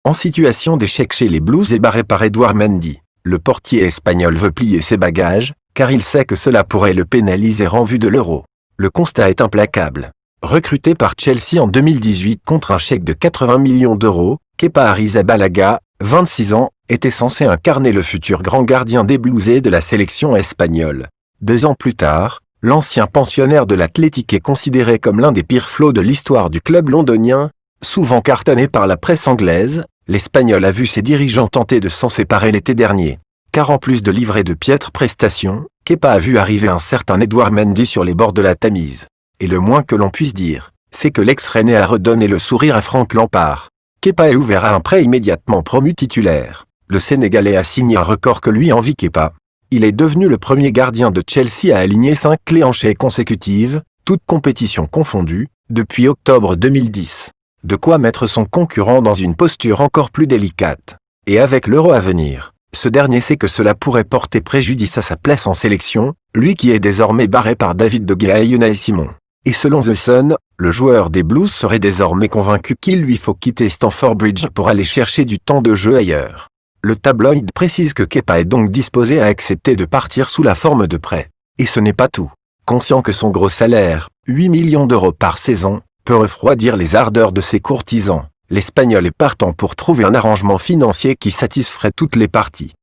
En situation d'échec chez les Blues et barré par Edouard Mendy, le portier espagnol veut plier ses bagages, car il sait que cela pourrait le pénaliser en vue de l'Euro. Le constat est implacable. Recruté par Chelsea en 2018 contre un chèque de 80 millions d'euros, Kepa Arrizabalaga, 26 ans, était censé incarner le futur grand gardien des Blues et de la sélection espagnole. 2 ans plus tard, l'ancien pensionnaire de l'Athletic est considéré comme l'un des pires flots de l'histoire du club londonien. Souvent cartonné par la presse anglaise, l'Espagnol a vu ses dirigeants tenter de s'en séparer l'été dernier. Car en plus de livrer de piètres prestations, Kepa a vu arriver un certain Edouard Mendy sur les bords de la Tamise. Et le moins que l'on puisse dire, c'est que l'ex-Rennais a redonné le sourire à Frank Lampard. Kepa est ouvert à un prêt immédiatement promu titulaire. Le Sénégalais a signé un record que lui envie Kepa. Il est devenu le premier gardien de Chelsea à aligner 5 clean-sheets consécutives, toutes compétitions confondues, depuis octobre 2010. De quoi mettre son concurrent dans une posture encore plus délicate. Et avec l'Euro à venir, ce dernier sait que cela pourrait porter préjudice à sa place en sélection, lui qui est désormais barré par David De Gea et Unai Simon. Et selon The Sun, le joueur des Blues serait désormais convaincu qu'il lui faut quitter Stamford Bridge pour aller chercher du temps de jeu ailleurs. Le tabloïd précise que Kepa est donc disposé à accepter de partir sous la forme de prêt. Et ce n'est pas tout. Conscient que son gros salaire, 8 millions d'euros par saison, peut refroidir les ardeurs de ses courtisans, l'Espagnol est partant pour trouver un arrangement financier qui satisferait toutes les parties.